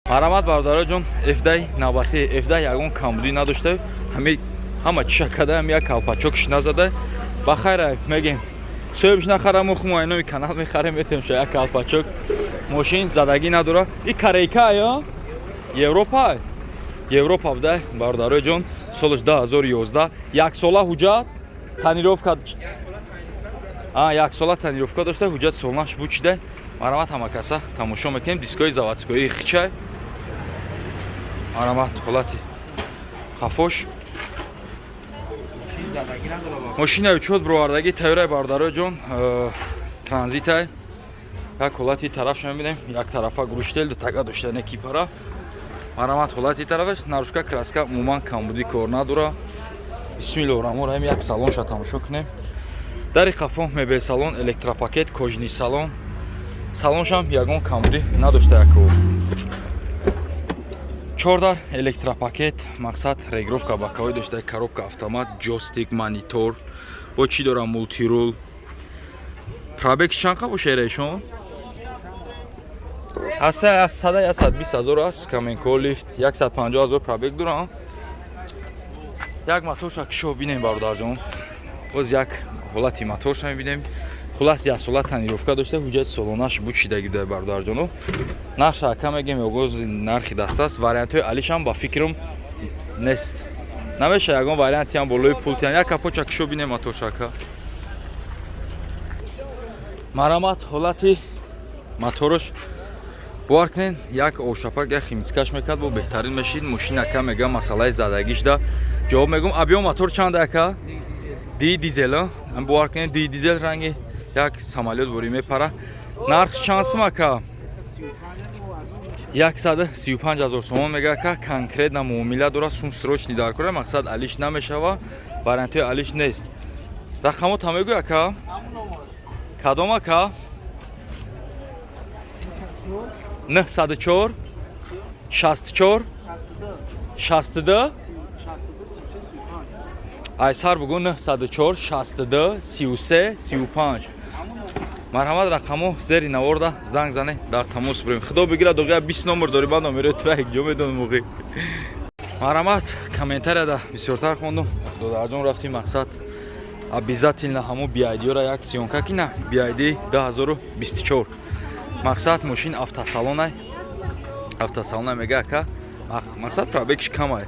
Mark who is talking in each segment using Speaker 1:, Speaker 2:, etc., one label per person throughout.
Speaker 1: марҳамат бародароҷон, эфдай навбати эфдай ягон камбудӣ надошта. Ҳама чакада як калпачокш назада. Бахайра мегем. Сӯбш нахарам ухмо инои канал мехарем метем ша як калпачок. Мошин задагӣ надора. И корейка ё? Европа. Европа буда бародароҷон, солиш 2011. Як сола ҳуҷҷат, танировка. Як сола танировка дошта, ҳуҷҷат солнаш бучида. Марҳамат ҳама каса тамошо мекунем дискои заводскои хичай. Марҳамат ҳолати хафош. Мошина учёт бровардаги тайёрай бародароҷон, транзитай. Як ҳолати тарафш мебинем, як тарафа груштел ду тага доштан экипара. Марҳамат ҳолати тарафаш, нарушка краска умуман камбудӣ кор надора. Бисмиллоҳир-раҳмонир-раҳим, як салонша тамошо кунем. Дари қафо мебел салон, электропакет, кожни салон. Салоншам ягон камбудӣ надошта яко. 4 дар электропакет, мақсад регировка бакавой дошта, коробка автомат, джойстик, монитор, бо чӣ дора мултирул. Пробег чанқа бошаерашон? Аста 120,000 аст, каменко лифт 150,000 пробег дора. Як моторша кишо бинем бародарҷон. Боз як ҳолати моторша мебинем. Хулас як сола танировка дошта, ҳуҷҷати солонаш бучидагӣ дар бародарҷоно. Нарша ка мегем оғози нархи дастаст. Вариантҳои алишам ба фикрам нест. Намеша ягон варианти ҳам болои пултиан. Як капоча кишо бинем моторшака. Марҳамат ҳолати моторош бовар кунед, як ошапак як химискаш мекард, бо беҳтарин мешид. Мошина ка мегам масъалаи задагишда. Ҷавоб мегум, объём мотор чанда ака? Ди дизел, бовар кунед, ди дизел ранги як самолет бори мепара. Нарх чанд сум ака? 135,000 сомон мега ака. Конкретна муомила дора, сум срочни дар кора, мақсад алиш намешава, вариантҳои алиш нест. Рақамот ҳам мегӯй ака? Кадом ака? 904 64 62 айсар бугу 904 62 33 35. Марҳамат рақамо зери наворда занг зане дар тамос бурем. Худо бигира доғия 20 номер дори ба номеро тура ҳиҷо медон муғи. Марҳамат комментарияда бисёртар хондум. Додарҷон рафтим, мақсад обязательно ҳамо биайдиёра як сиёнка кина. Биайди 2024. Мақсад мошин автосалонай. Автосалонай мега ака. Мақсад пробегш камай.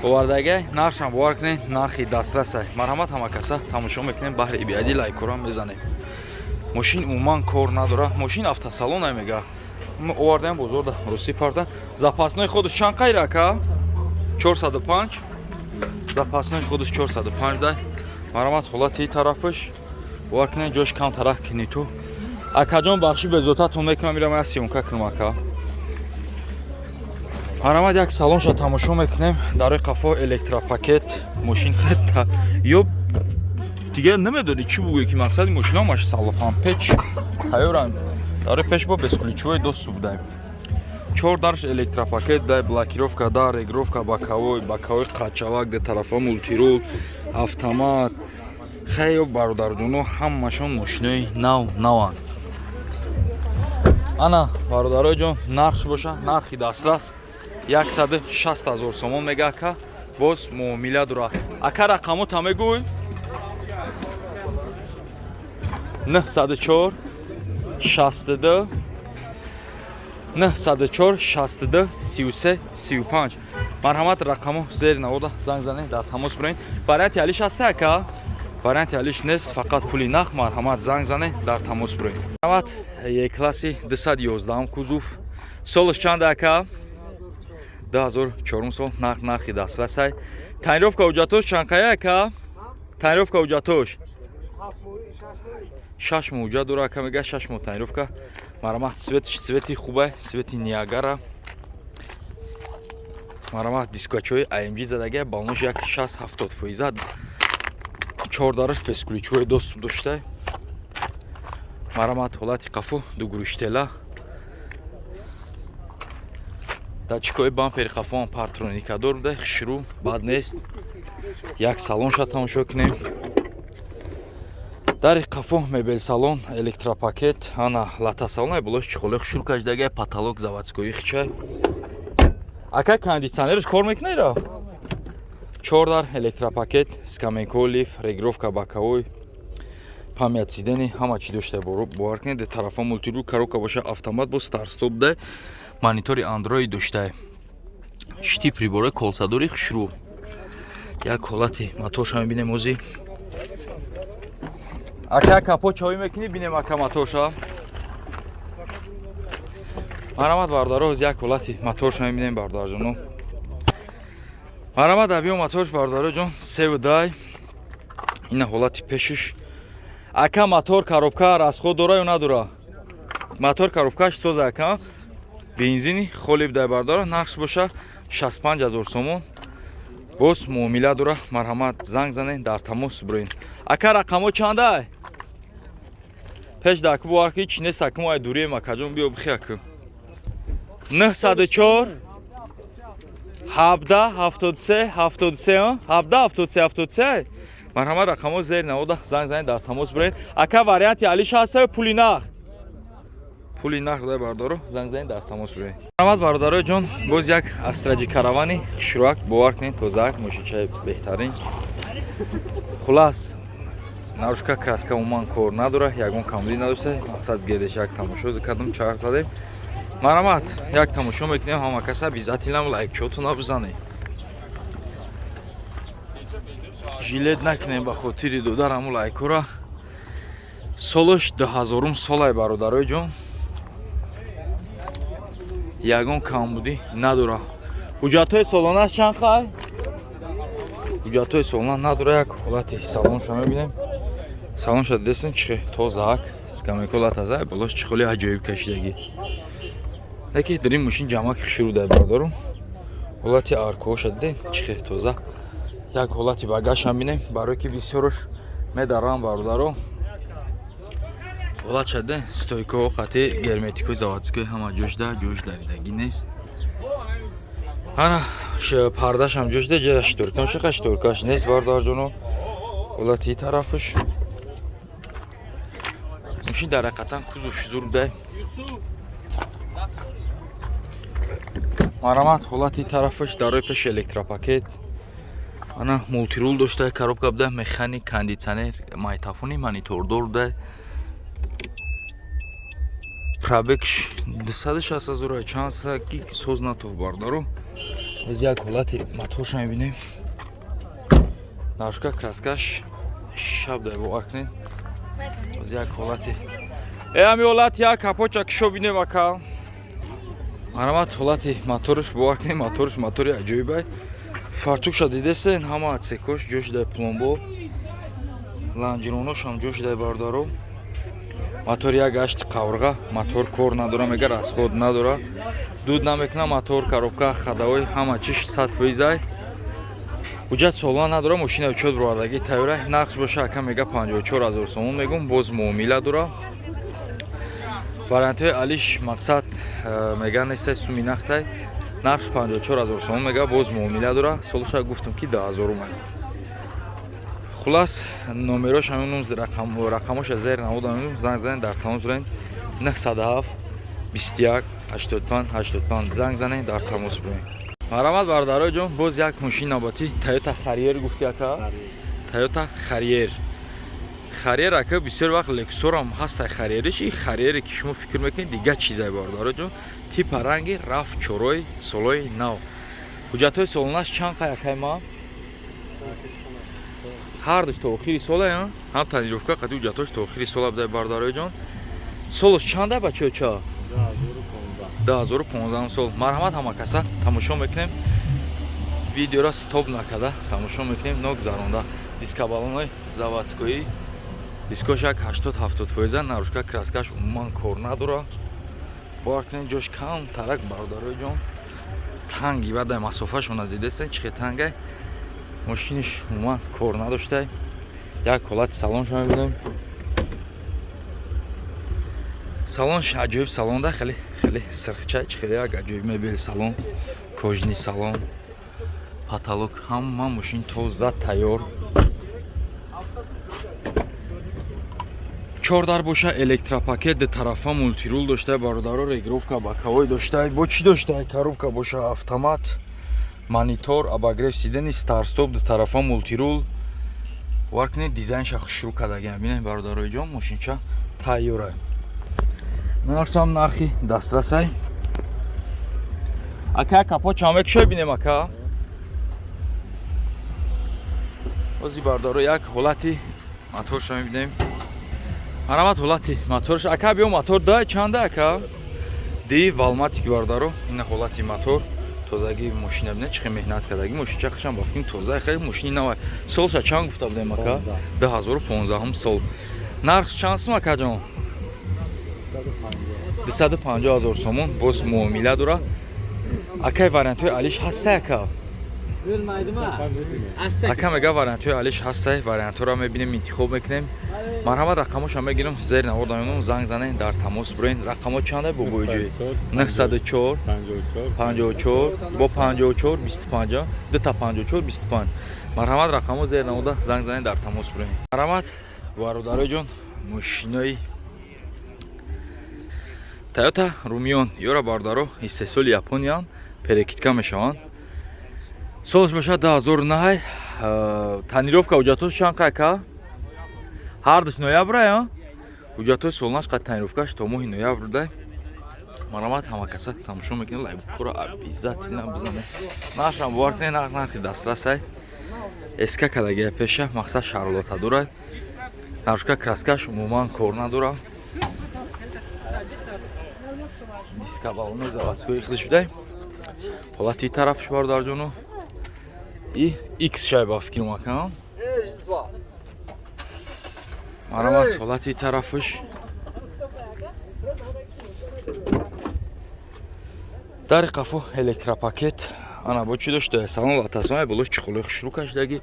Speaker 1: Бовардагай наршам бовар кунем, нархи дастрасай. Марҳамат ҳама каса тамошо мекунем, баҳри биайди лайкора мезанем. Мошин умуман кор надора. Мошин автосалонай мега. Овардаем бозорда руси парда. Запасной ходиш чанд қайра ака? 405. Запасной ходиш 405 дай. Марҳамат ҳолати тарафаш. Бовар кунем, ҷош кам тарах кини ту. Акаҷон бахши безотатон мекунам, мирам як сиёнка кунам ака. Марҳамат як салонша тамошо мекунем. Дарои қафо электропакет. Мошин хатта ё дига намедони чӣ бугӯй ки мақсади мошинамаш салофан печ тайёрам. Дарои пеш бо бесключовой дос будаем. 4 дарш электропакет дай, блокировка да, регировка бакавой қачавак да, тарафа мултирул, автомат. Хейо бародарҷоно ҳамашон мошинои наванд. Ана бародароҷон нархш боша, нархи дастрас 160,000 сомон мега ака. Боз муомила дора. Ака рақамот ҳам мегӯй? 904 62 904 62 33 35. Марҳамат рақамо зери навода занг зане дар тамос бурен. Варианти алиш аста ака? Варианти алиш нест, фақат пули нах. Марҳамат занг зане дар тамос бурен. Марҳамат Е-класси 211 кузов. Солиш чанда ака? 2004 сол. Нархи дастрасай. Танировка ҳуҷҷатош чанд қая ака? Танировка ҳуҷҷатош 6 моҳ ҳуҷҷат дора ака, мега 6 моҳ танировка. Марҳамат свети хубай, свети Ниагара. Марҳамат дискачои AMG задагай, балнош як 60-70%. 4 дараш бесключовой доступ доштай. Марҳамат ҳолати қафо ду груштела. датчикои бампери қафоам партроникадор буда, хишру бад нест. Як салонша тамошо кунем. Дари қафо мебел салон, электропакет, ана лата салон, болош чихоле хушур каждагай, потолок заводской хичай. ака кондитсионерш кор мекунеда 4 дар электропакет скамейко лиф регировка боковой памят сидени ҳама чӣ дошта бовар кунед тарафа мултирул коробка боша автомат бо старт стоп да монитори андроид дошта шти прибора колсадори хушрӯ як ҳолати матоша мебинем ози ака капо чои мекунӣ бинем ака матоша марамад бардароз як ҳолати матоша мебинем бардарҷоно марамад абиё матош бардароҷон севдай ина ҳолати пешуш ака мотор коробка расход дора ё надора мотор коробкаш соза ака бензини холиб дай бардора нақш боша 65 000 сомон боз муомила дора марҳамат занг занед дар тамос бирен ака рақамо чандай пеш даку боварки чи нест ака мо ай дурем акаҷон биё бихи ака 904 1773 марҳамат рақамо зери навода занг занед дар тамос бирен ака варианти алиш ҳастаю пули нах дай бардоро занг занед дар тамос бирен марҳамат бародарои ҷон боз як астраҷи каравани хушрӯак бовар кунед тозаак мошинчаи беҳтарин хулас нарушка краска умуман кор надора ягон камбудӣ надошта мақсад гедеш як тамошо кардам чарх задем марҳамат як тамошо мекунем ҳама каса обязательно лайкчотуна бизанед жилет накунем ба хотири додараму лайкора солош 2000 солай бародарои ҷон ягон камбудӣ надора ҳуҷҷатҳои солонаш чанд хай ҳуҷҷатҳои солона надора як ҳолати салонша мебинем салонша дидесин чихе тозаак скамейкола таза болош чихоли аҷоиб кашидагӣ яке дар ин мошин ҷамаки хушрӯ дай бардорум ҳолати аркоша дидем чихе тоза як ҳолати багажам бинем барое ки бисёрош медарам бародаро ҳолат шаде стойкаҳо қатъи герметикои заводскои ҳама ҷош даридагӣ нест ана пардашам ҷош да ҷа шторкам чақа шторкаш нест бардарҷоно ҳолати и тарафаш мошин дар ҳақиқатан кузов шузур дай марҳамат ҳолати и тарафаш дарои пеши электропакет ана мултирул дошта коробка буда механик кондитсионер майтафони монитордор да пробегш 260 000 чанд саки соз натов бардаро аз як ҳолати матоша мебинем нарушка краскаш шаб дай бовар кунед аз як ҳолати ами ҳолати як капоча кишо бинем ака марҳамат ҳолати моторш бовар кунем моторш мотори аҷоибай фартукша дидесен ҳама отсекош ҷош дай пломбо ланҷироношам ҷош дай бардаро мотор як гашти қаврға мотор кор надора мега расход надора дуд намекуна мотор коробка хадаҳои ҳама чиш 100%. ҳуҷҷат солона надора мошина учёт бирвардагӣ тайёра нақш боша ака мега 54 000 сомон мегум боз муомила дора вариантҳои алиш мақсад мега нестай суми нахтай нақш 54 000 сомон мега боз муомила дора солуша гуфтам ки 10 000 мега хулас номерош ҳамин рақамоша зер наводам занг занед дар тамос бирен 907 21 85 85 занг занед дар тамос бирен марҳамат бародарои ҷон боз як мошини навбатӣ Toyota Harrier гуфти ака Toyota Harrier Harrier ака бисёр вақт лексорам ҳастай Harrierиш и Harrier ки шумо фикр мекунед дига чизай бародарои ҷон типа ранги RAV 4 солои нав ҳуҷҷатҳои солонаш чанд қай акай ма ҳар душ то охири сола ҳам танировка қати ҳуҷҷатҳош то охири сола будай бародарои ҷон солош чанда бачаоча 2015 сол марҳамат ҳама каса тамошо мекунем видеора стоп накарда тамошо мекунем ногзаронда дискабалонои заводскои дискошак 80-70% нарушка краскаш умуман кор надора бовар кунем ҷош кам тарак бародарои ҷон танги бадай масофашона дидесен чихе тангай мошиниш умуман кор надоштай як ҳолати салонша мебинем салонш аҷоиб салонда хеле сирхчай чихеле як аҷоиб мебел салон кожни салон потолок ҳама мошин тоза тайёр 4 боша электропакет де тарафа мультирул дошта, бародаро регировка ба кавой дошта, бо чӣ дошта? Коробка боша автомат, монитор, обогрев сидени, старт-стоп де тарафа мультирул. Варкне дизайнша хушрӯ кардагиам. Бинед бародарои ҷон, мошинча тайёра. Нархам нархи дастрасай. Ака капо чамек шой бинем ака. Ози бардаро як ҳолати моторша мебинем. Марамат ҳолати моторша. Ака биё мотор дай чанда ака? Ди валматик бардаро. Ина ҳолати мотор. Тозагии мошина бинед чӣ меҳнат кардаги. Мошинча хашам бафким тоза хеле мошини навай. Солша чанд гуфта будем ака? 2015 сол. Нарх чанд сум ака ҷон? 250,000 сомон. Боз муомила дора. Акай вариантҳои алиш ҳастай ака? Ака мега вариантҳои алиш ҳастай. Вариантҳоро мебинем, интихоб мекунем. Марҳамат рақамоша мегирам, зери навода мемонам, занг занед, дар тамос бурен. Рақамо чандай бобоиҷи? 904 54 бо 54 25 2 54 25. Марҳамат рақамо зери навода, занг занед, дар тамос бурен. Марҳамат бародарои ҷон, мошинои Toyota Rumion ёра бардаро истеҳсоли Япониян, перекидка мешаванд. Солш бошад 2009. Танировка ҳуҷҷатош чанд ака? Ҳардуш ноябр я? Ҳуҷҷатои солнаш қад танировкаш то моҳи ноябр дай. Марҳамат ҳама каса тамошо мекунед, лайкро обязательно бизане. Нашам боваркне нархи дастрасай. Эска кадагия пеша, мақсад шарлота дорад. Нарушка краскаш умуман кор надора. Диска балони заводской худиш бидай. Ҳолати тарафш бардар ҷону. И X шайба фикр макам. Марҳамат ҳолати тарафш. Дари қафо электропакет. Ана бо чӣ дошта? Салон латасмай болош чихолои хушрӯ кашдаги.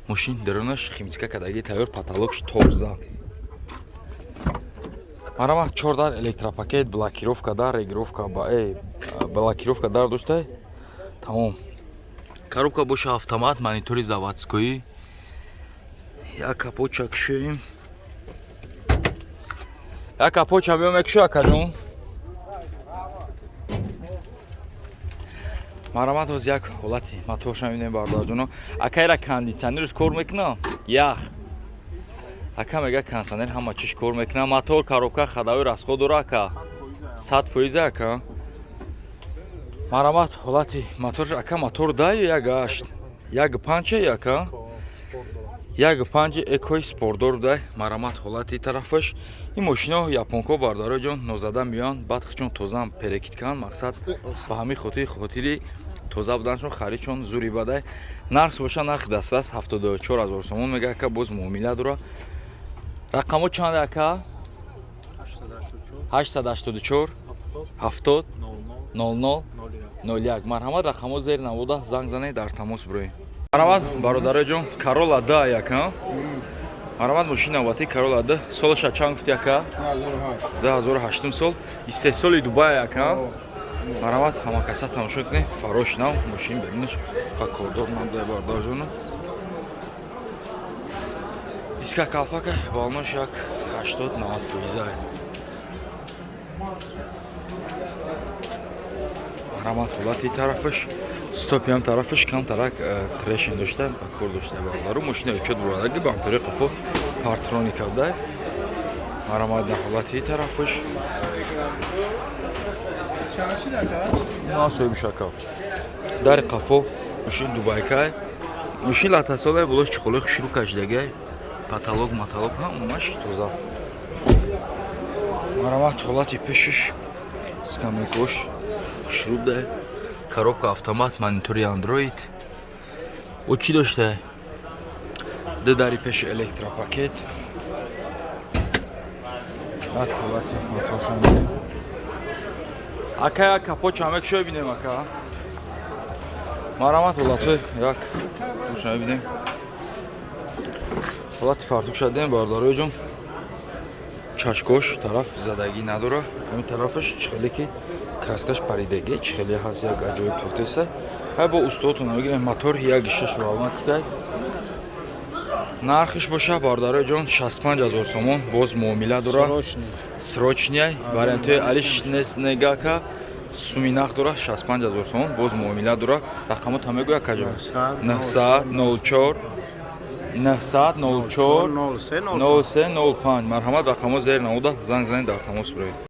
Speaker 1: Мошин дарунаш химика кадаги тайёр, паталогш тоза. Марҳамат 4 дар электропакет, блокировка дар, регировка ба блокировка дар дошта. Тамом. Коробка боша автомат, монитори заводской. Як капоча кишоем. Як капоча биём як шо акаҷон. Марҳамат оз як ҳолати моторша мебинем бардарҷоно. Акайра кондитсионерш кор мекуна? Ях. Ака мега кондитсионер ҳама чиш кор мекуна. Мотор, коробка, хадавои расход дора ака? 100% ака? Марҳамат ҳолати мотор ака мотор дай ё як ашт? Як панча ака? Як панҷи экои спордор дай. Марҳамат ҳолати тарафаш. Ин мошино японко бардарои ҷон нозада меёянд, баъд чун тоза перекидкан, мақсад ба ҳамин хотири тоза буданшон харидшон зури бадай. Нарх боша нархи дастрас 74,000 сомон мега ака, боз муомила дора. Рақамо чанд ака? 884 70 00 01. Марҳамат рақамо зери навода, занг занед, дар тамос буроед. Марҳамат бародарои ҷон, Corolla D яка. Марҳамат мошина навбати Corolla D. Солаша чанд гуфти ака? 2008 сол. Истеҳсоли Дубай яка. Марҳамат ҳама каса тамошо кунед. Фарош нав мошин бибиниш. Қа кордор набудай бародарои ҷон. Диска калпака балнош як 80-90%. Марҳамат ҳолати тарафаш. Стопиам тарафаш кам тарак трешин дошта, кор дошта бардару мошина учет бурадаги бампери қафо партроника дай. Марҳамат ҳолати тарафаш. Насои бишака. Дари қафо мошин дубайкай. Мошин латасолай болош чихолои хушрӯ кашдагай. Паталог, маталог ҳамаш тоза. Марҳамат ҳолати пешиш. Скамекош хушрӯ дай. Коробка автомат, монитори Android. Бо чӣ дошта? Дари пеш электропакет. Як ҳолати моторша мебинем. Ака як капоча мекушои бинем ака. Марҳамат ҳолатҳои як душа мебинем. ҳолати фартукша дем бародарои ҷон. Чашкош тараф задагӣ надора. Ҳамин тарафаш чихеле ки краскаш паридаги чихеле ҳаст, як аҷоиб туфтеса. Ҳай бо устодтон мегирем мотор 1.6 валматикай. нархиш боша бародарои ҷон 65000 сомон боз муомила дора срочняй вариантои алиш неснегака суми нақ дора 65000 сомон боз муомила дора рақамот ҳама мегӯя кажон 900 04 900 04 03 05 марҳамат рақамот зер намуда занг занед дар тамос бироед.